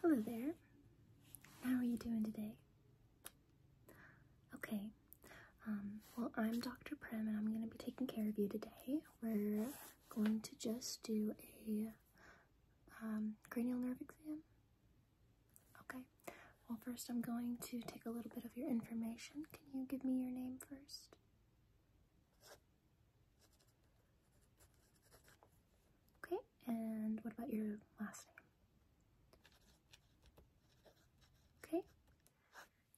Hello there. How are you doing today? Okay. Well, I'm Dr. Prim, and I'm going to be taking care of you today. We're going to just do a cranial nerve exam. Okay. Well, first I'm going to take a little bit of your information. Can you give me your name first? Okay. And what about your last name? Okay.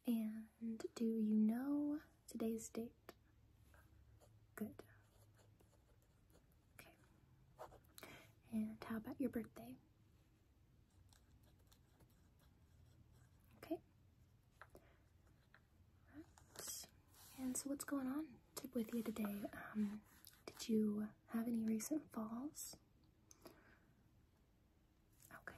And do you know today's date? Good. Okay. And how about your birthday? Okay. Right. And so what's going on with you today? Did you have any recent falls? Okay.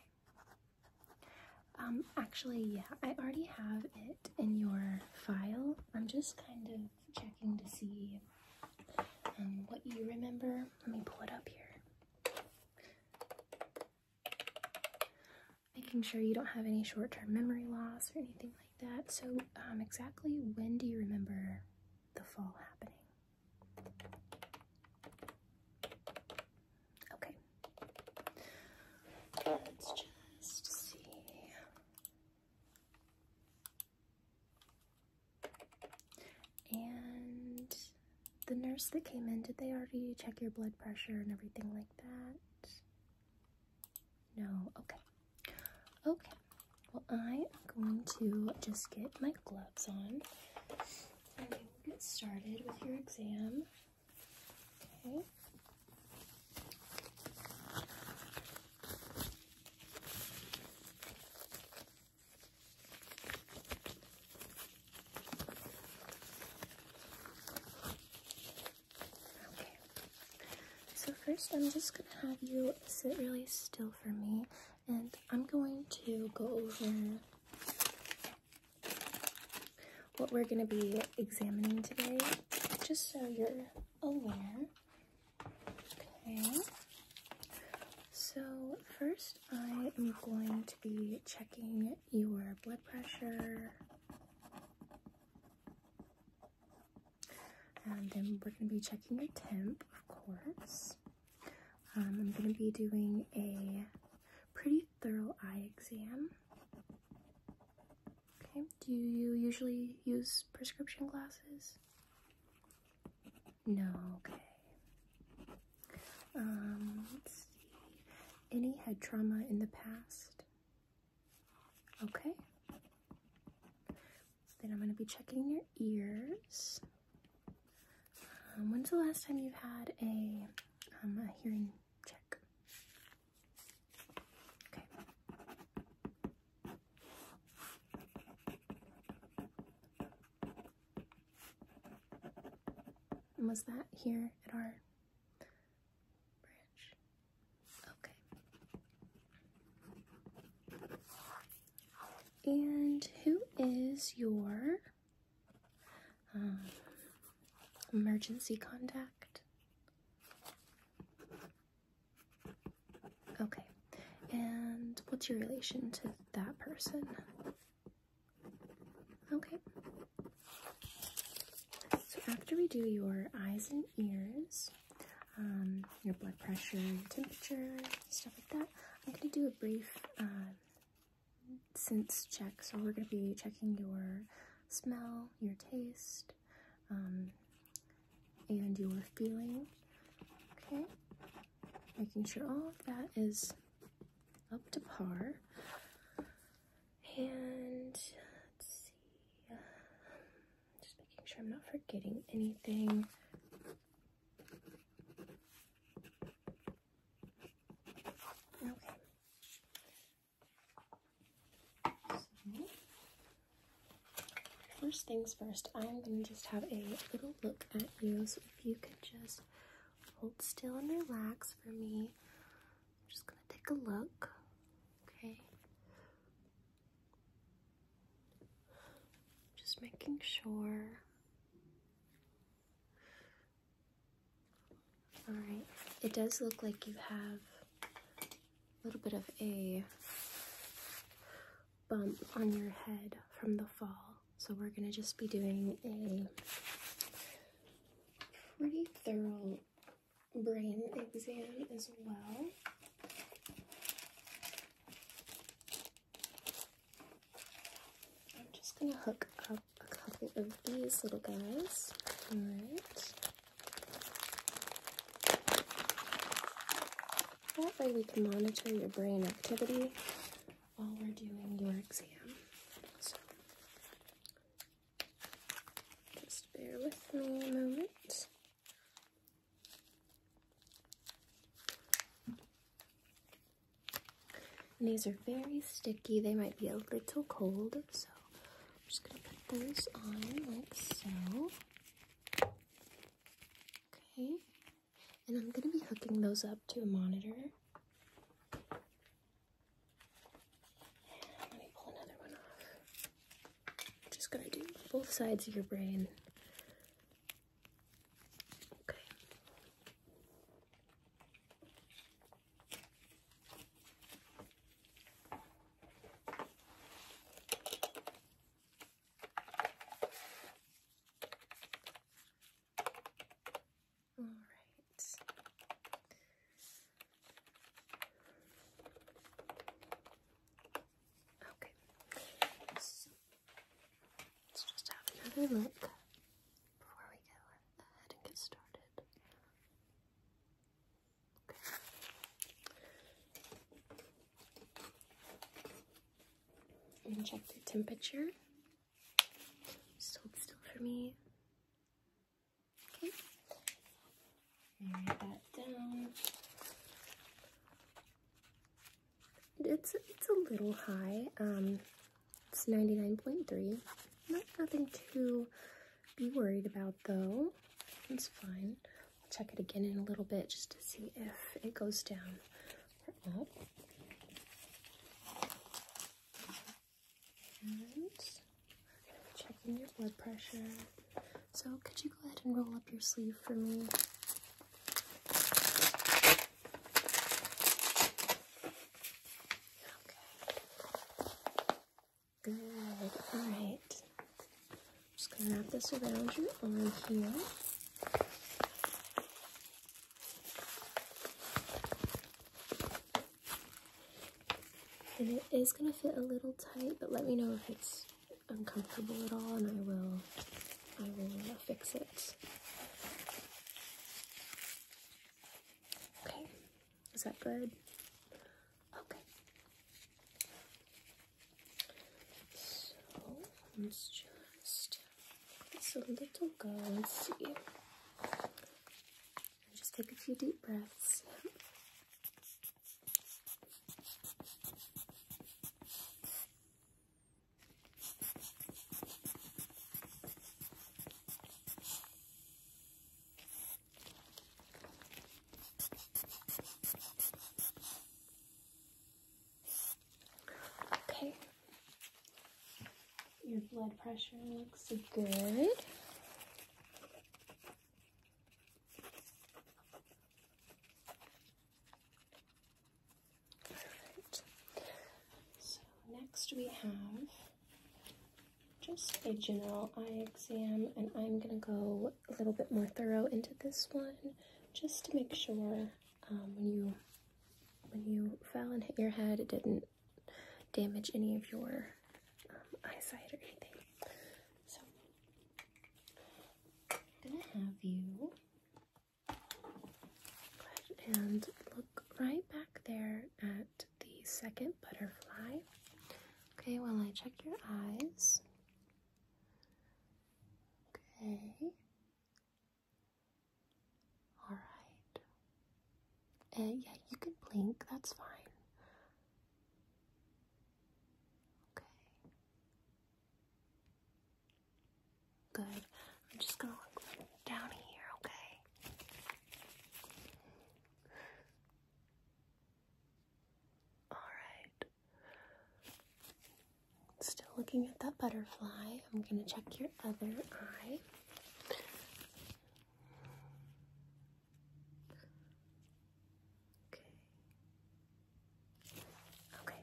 Actually, yeah, I already have it in your file. I'm just kind of checking to see what you remember. Let me pull it up here. Making sure you don't have any short-term memory loss or anything like that. So, exactly when do you remember the fall happening? Okay. Let's just see. And the nurse that came in, did they already check your blood pressure and everything like that? No? Okay. Okay. Well, I am going to just get my gloves on and we will get started with your exam. Okay. So first, I'm just going to have you sit really still for me, and I'm going to go over what we're going to be examining today, just so you're aware. Okay. So first, I am going to be checking your blood pressure, and then we're going to be checking your temp, of course. I'm going to be doing a pretty thorough eye exam. Okay, do you usually use prescription glasses? No, okay. Let's see. Any head trauma in the past? Okay. Then I'm going to be checking your ears. When's the last time you had a hearing check? Okay. And was that here at our branch? Okay. And who is your emergency contact? Okay. And what's your relation to that person? Okay. So after we do your eyes and ears, your blood pressure, your temperature, stuff like that, I'm going to do a brief sense check. So we're going to be checking your smell, your taste, and your feeling. Okay. Making sure all of that is up to par. And let's see, just making sure I'm not forgetting anything. Okay. So, first things first, I'm going to just have a little look at you. So if you could just hold still and relax for me. I'm just going to take a look. Okay. Just making sure. Alright. It does look like you have a little bit of a bump on your head from the fall. So we're going to just be doing a pretty thorough brain exam as well. I'm just going to hook up a couple of these little guys. All right. That way we can monitor your brain activity while we're doing your exam. So just bear with me a moment. And these are very sticky. They might be a little cold, so I'm just going to put those on like so. Okay. And I'm going to be hooking those up to a monitor. Let me pull another one off. I'm just going to do both sides of your brain. Okay. All right. Okay, so let's just have another look before we go ahead and get started. Okay. I'm gonna check your temperature. Just hold still for me. Okay. Write that down. It's a little high. It's 99.3. Nothing to be worried about though. It's fine. I'll check it again in a little bit just to see if it goes down or up. And we're gonna be checking your blood pressure. So could you go ahead and roll up your sleeve for me? Good. All right. I'm just gonna wrap this around your arm here. And it is gonna fit a little tight, but let me know if it's uncomfortable at all, and I will fix it. Okay. Is that good? Okay. So let's just let a little go and see. And just take a few deep breaths. Okay. Your blood pressure looks good. Perfect. So next we have just a general eye exam, and I'm going to go a little bit more thorough into this one just to make sure when you fell and hit your head, it didn't damage any of your eyesight or anything. So I'm gonna have you go ahead and look right back there at the second butterfly. Okay, while I check your eyes. Okay. All right. And yeah, you can blink. That's fine. Good. I'm just gonna look down here, okay? Alright. Still looking at that butterfly. I'm gonna check your other eye. Okay. Okay.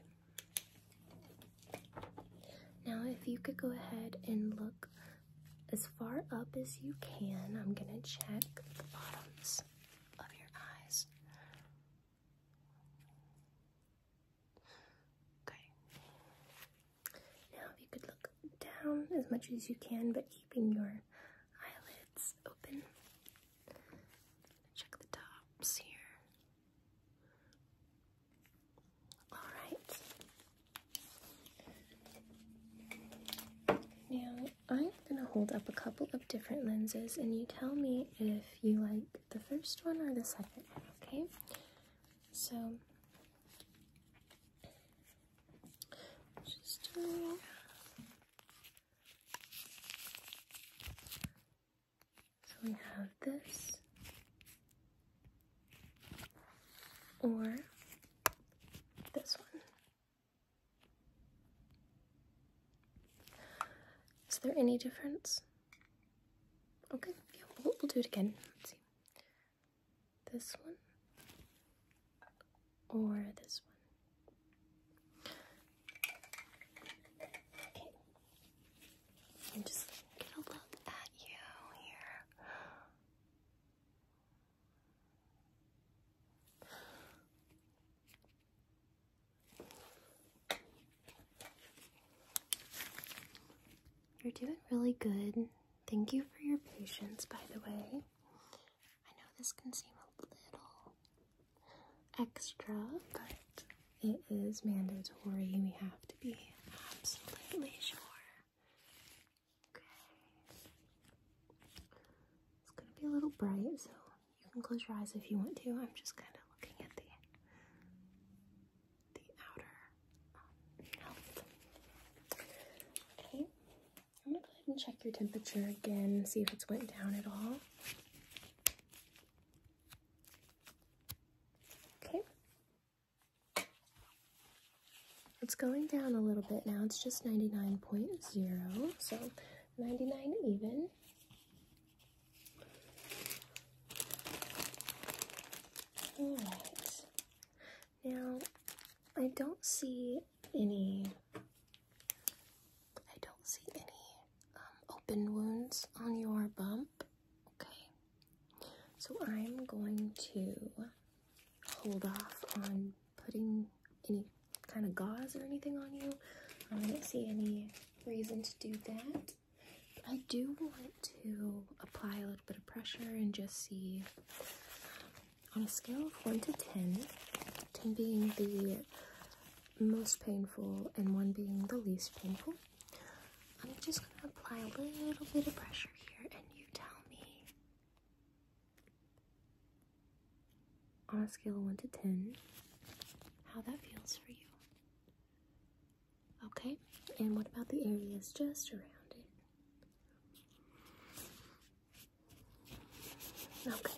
you could go ahead and look as far up as you can. I'm gonna check the bottoms of your eyes. Okay. Now if you could look down as much as you can, but keeping your eyelids open. Check the tops here. Alright. Now I'm going to hold up a couple of different lenses and you tell me if you like the first one or the second one, okay? So we have this or this one. Is there any difference? Okay, yeah, we'll do it again. Let's see. This one or this one. Okay. And just get a look at you here. You're doing really good. Thank you for your patience, by the way. I know this can seem a little extra, but it is mandatory. We have to be absolutely sure. Okay. It's going to be a little bright, so you can close your eyes if you want to. I'm just kind of looking at the outer health. Okay. I'm going to go ahead and check your temperature again, see if it's went down at all. Okay. It's going down a little bit now. It's just 99.0, so 99 even. Alright. Now, I don't see any open wounds on your bump. Okay. So I'm going to hold off on putting any kind of gauze or anything on you. I don't see any reason to do that. I do want to apply a little bit of pressure and just see on a scale of 1 to 10, 10 being the most painful and 1 being the least painful. I'm just going to apply a little bit of pressure here and you tell me on a scale of 1 to 10 how that feels for you. Okay, and what about the areas just around it? Okay.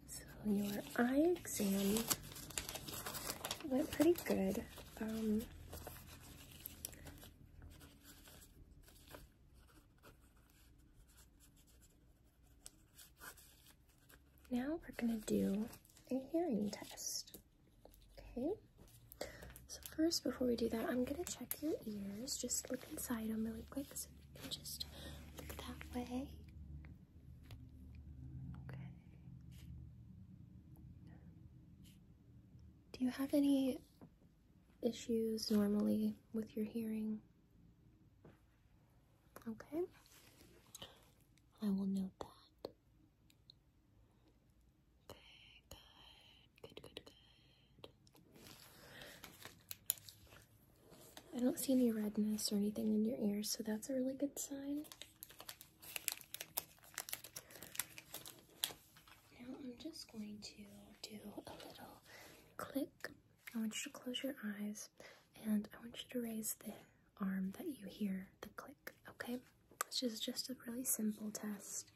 So your eye exam went pretty good. Now we're going to do a hearing test. Okay, so first before we do that, I'm going to check your ears. Just look inside them really quick so you can just look that way. Okay. Do you have any issues normally with your hearing? Okay, I will note that. I don't see any redness or anything in your ears, so that's a really good sign. Now I'm just going to do a little click. I want you to close your eyes, and I want you to raise the arm that you hear the click, okay? It's just a really simple test.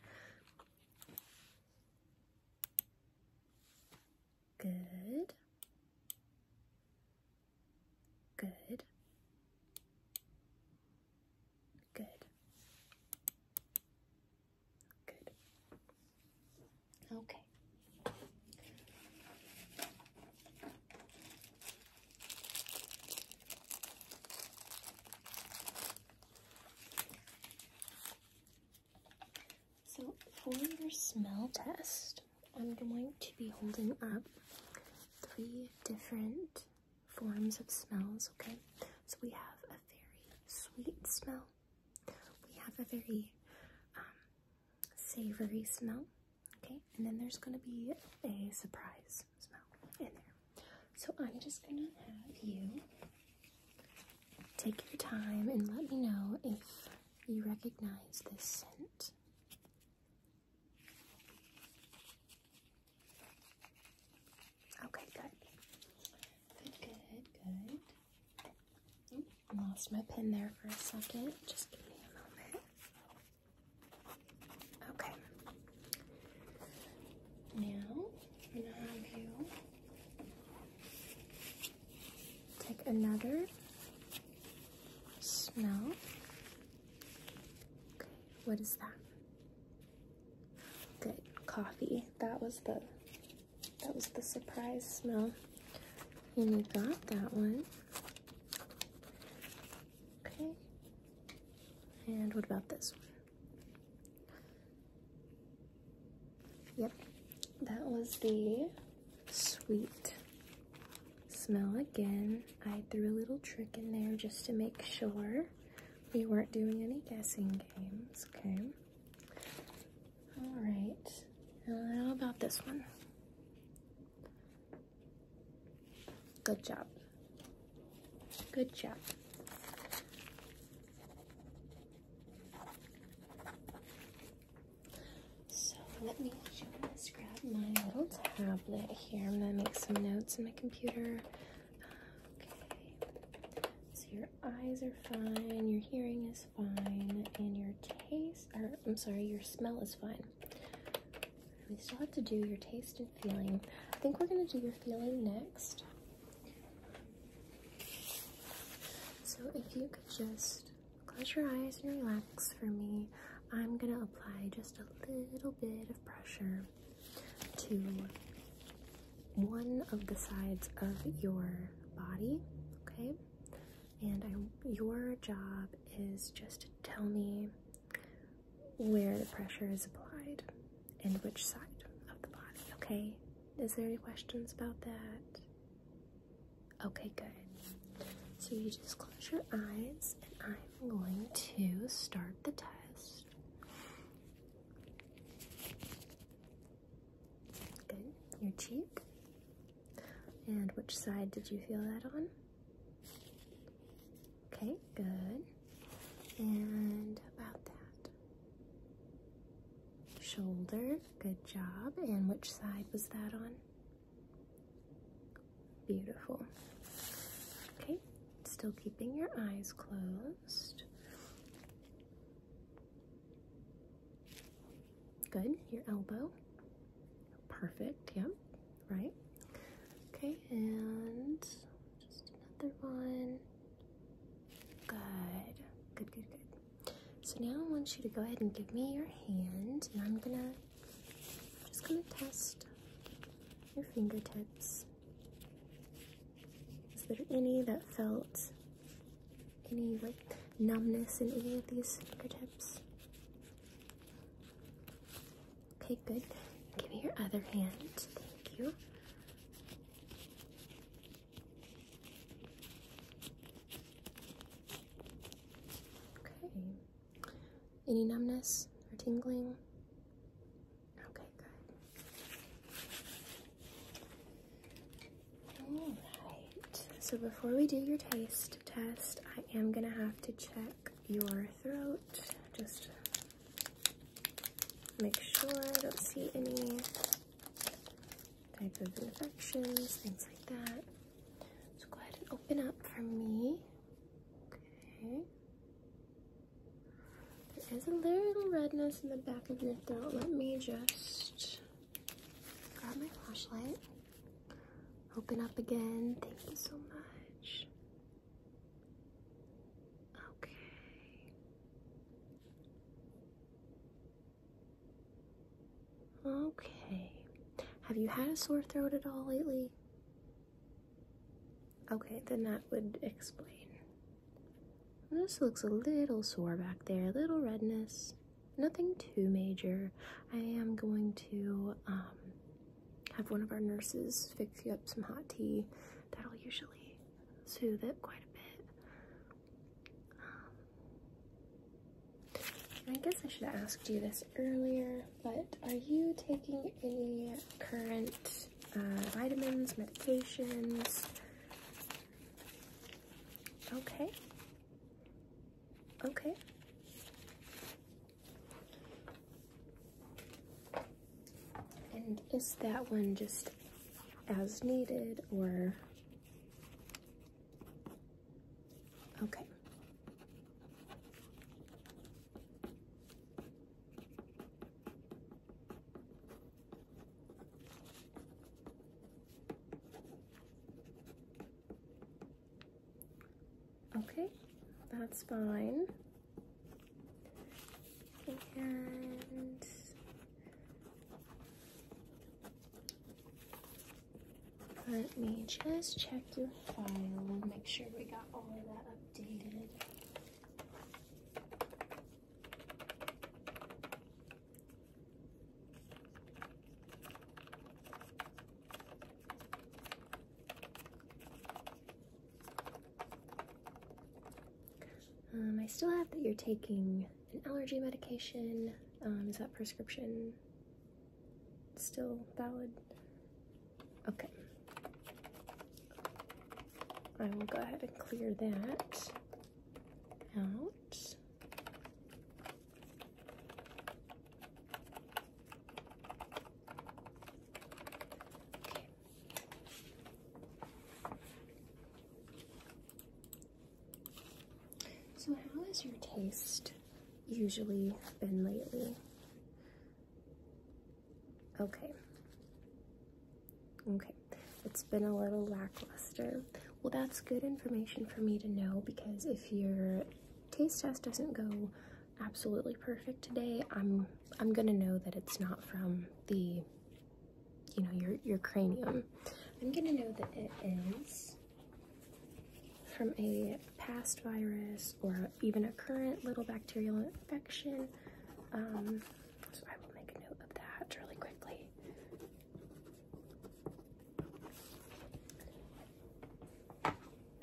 Good. Good. Good. Good. So for your smell test, I'm going to be holding up 3 different forms of smells, okay? So we have a very sweet smell, we have a very savory smell, okay? And then there's going to be a surprise smell in there. So I'm just going to have you take your time and let me know if you recognize this scent. Okay, good. Good. Oh, I lost my pen there for a second. Just give me a moment. Okay. Now, I'm going to have you take another smell. Okay, what is that? Good, coffee. That was the surprise smell. And you got that one. Okay. And what about this one? Yep, that was the sweet smell again. I threw a little trick in there just to make sure we weren't doing any guessing games, okay? All right, now how about this one? Good job. Good job. So let me just grab my little tablet here. I'm gonna make some notes in my computer. Okay. So your eyes are fine, your hearing is fine, and your smell is fine. We still have to do your taste and feeling. I think we're gonna do your feeling next. So if you could just close your eyes and relax for me, I'm gonna apply just a little bit of pressure to one of the sides of your body, okay? And your job is just to tell me where the pressure is applied and which side of the body, okay? Is there any questions about that? Okay, good. So you just close your eyes and I'm going to start the test. Good. Your cheek. And which side did you feel that on? Okay, good. And about that. Shoulder. Good job. And which side was that on? Beautiful. Okay. Still keeping your eyes closed. Good. Your elbow. Perfect. Yep. Right. Okay. And just another one. Good. Good. So now I want you to go ahead and give me your hand, and I'm just gonna test your fingertips. Is there any that felt any like numbness in any of these fingertips? Okay, good. Give me your other hand. Thank you. Okay. Any numbness or tingling? Okay, good. All right. So before we do your taste test, I am gonna have to check your throat. Just make sure I don't see any type of infections, things like that. So go ahead and open up for me. Okay. There is a little redness in the back of your throat. Let me just grab my flashlight. Open up again. Thank you so much. Okay. Have you had a sore throat at all lately? Okay, then that would explain. This looks a little sore back there, a little redness. nothing too major. I am going to have one of our nurses fix you up some hot tea. That'll usually soothe it quite a bit. I guess I should have asked you this earlier, but are you taking any current vitamins, medications? Okay. Okay. And is that one just as needed, or? Okay. Okay, that's fine. And let me just check your file and make sure we got all of that updated. I still have that you're taking an allergy medication. Is that prescription still valid? Okay. I will go ahead and clear that out. Okay. So how has your taste usually been lately? Okay. Okay. It's been a little lackluster. Well, that's good information for me to know, because if your taste test doesn't go absolutely perfect today, I'm gonna know that it's not from the, you know, your cranium. I'm gonna know that it is from a past virus or even a current little bacterial infection. So I will make a note of that really quickly.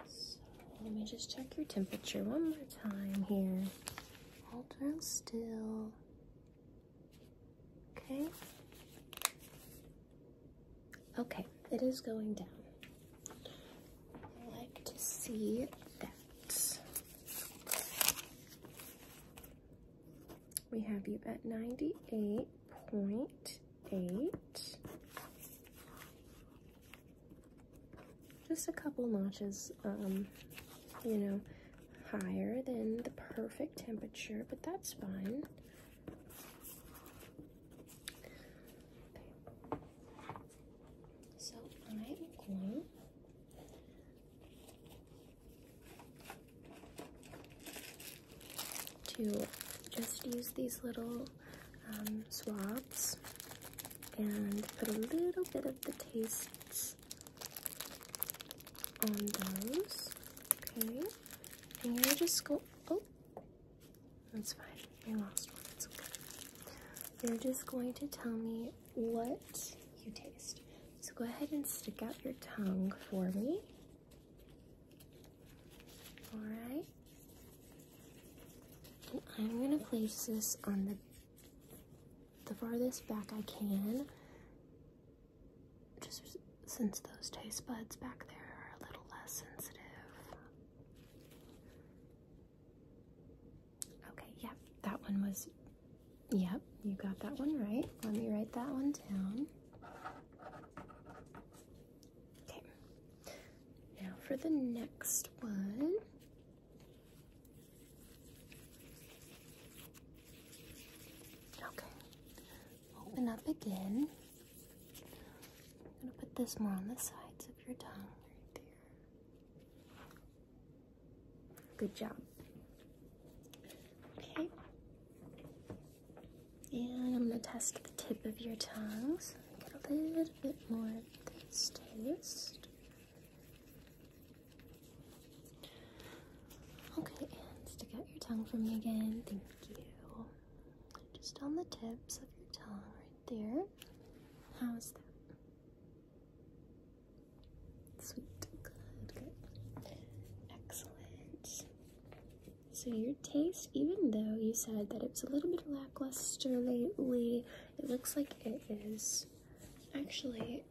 So let me just check your temperature one more time here. Hold real still. Okay. Okay, it is going down. I like to see that. We have you at 98.8. Just a couple notches, you know, higher than the perfect temperature, but that's fine. Okay. So I'm going to just use these little swabs and put a little bit of the tastes on those. Okay, and you're just go. Oh, that's fine. I lost one. It's okay. You're just going to tell me what you taste. So go ahead and stick out your tongue for me. All right. And I'm going to place this on the farthest back I can, just since those taste buds back there are a little less sensitive. Okay, yeah, that one was, yep, you got that one right. Let me write that one down. Okay, now for the next one. Open up again. I'm going to put this more on the sides of your tongue right there. Good job. Okay. And I'm going to test the tip of your tongue so I get a little bit more of this taste. Okay, and stick out your tongue for me again. Thank you. just on the tips of your tongue right there. How is that? Sweet. Good, good. Excellent. So your taste, even though you said that it was a little bit lackluster lately, it looks like it is actually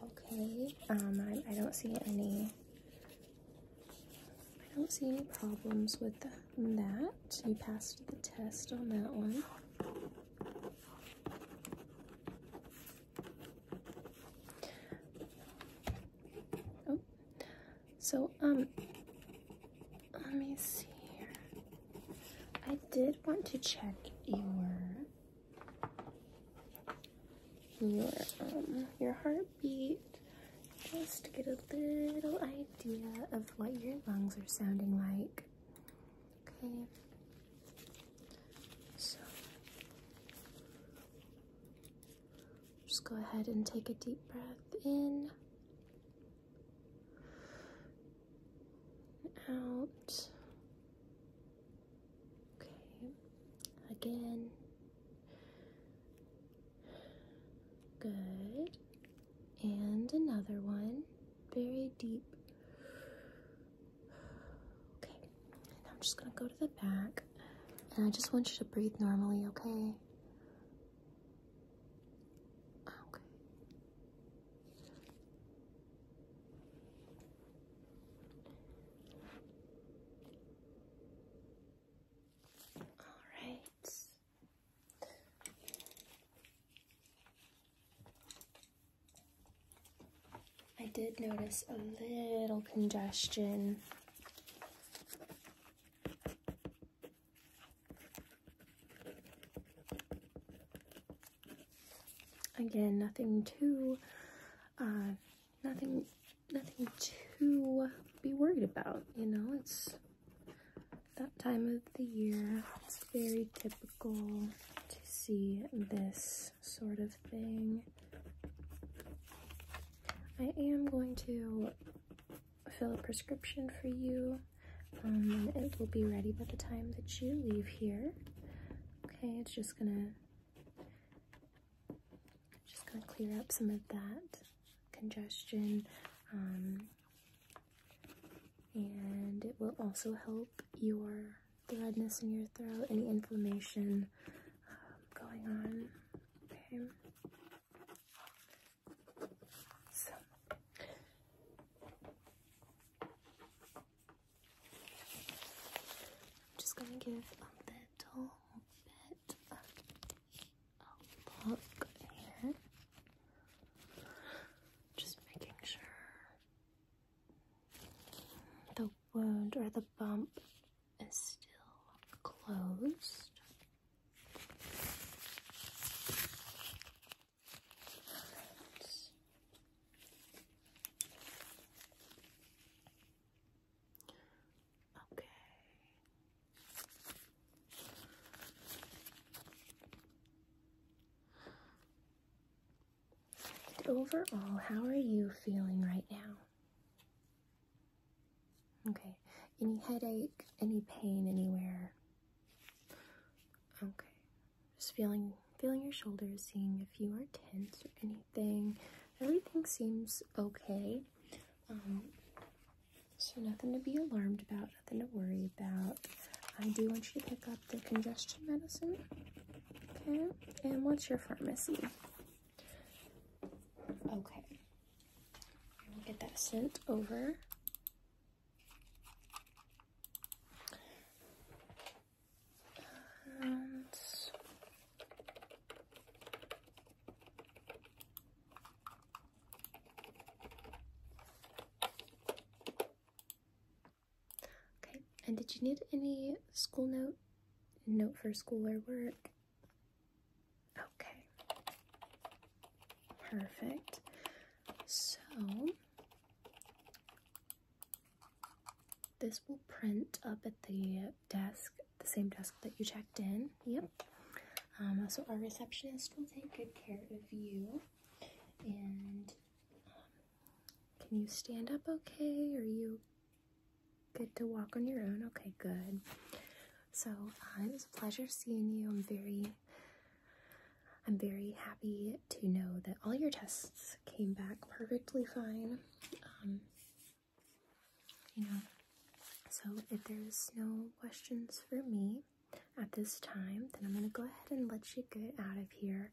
okay. I don't see any problems with that. You passed the test on that one. Oh, so let me see here. I did want to check your heartbeat, just to get a little idea of what your lungs are sounding like. Okay, so just go ahead and take a deep breath in, out. Okay, again. Good. And another one. Very deep. Okay. And I'm just going to go to the back. And I just want you to breathe normally, okay? Okay. All right. I did notice a little congestion. Again, nothing to be worried about, you know. It's that time of the year. It's very typical to see this sort of thing. I am going to fill a prescription for you. It will be ready by the time that you leave here. Okay, it's just gonna clear up some of that congestion, and it will also help the redness in your throat, any inflammation going on. Okay. So I'm just gonna give a little bit of a look here. Just making sure the wound or the bump is still closed. Okay. Overall, how are you feeling right now? Okay. Any headache, any pain anywhere? Okay. Just feeling your shoulders, seeing if you are tense or anything. Everything seems okay. So nothing to be alarmed about, nothing to worry about. I do want you to pick up the congestion medicine. Okay. And what's your pharmacy? Okay. We'll get that sent over. Okay. And did you need any school note for school or work? Okay. Perfect. So this will print up at the desk, the same desk that you checked in. Yep. So our receptionist will take good care of you. And can you stand up okay? Are you good to walk on your own? Okay, good. So it was a pleasure seeing you. I'm very happy to know that all your tests came back perfectly fine. So if there's no questions for me at this time, then I'm going to go ahead and let you get out of here.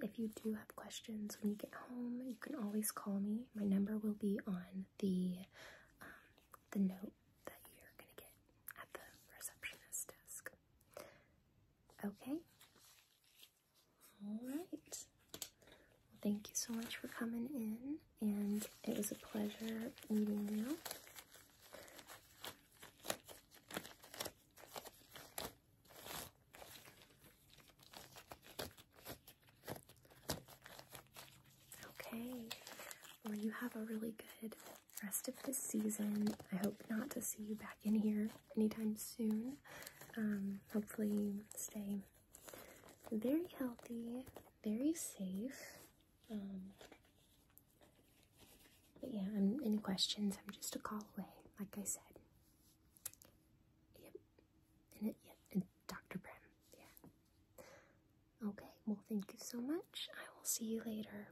If you do have questions when you get home, you can always call me. My number will be on the note that you're going to get at the receptionist desk. Okay? Alright. Well, thank you so much for coming in, and it was a pleasure meeting you. Okay, well, you have a really good rest of this season. I hope not to see you back in here anytime soon. Hopefully you stay very healthy, very safe. But yeah, any questions, I'm just a call away, like I said. Yep, and Dr. Prim, yeah. Okay, well, thank you so much. I will see you later.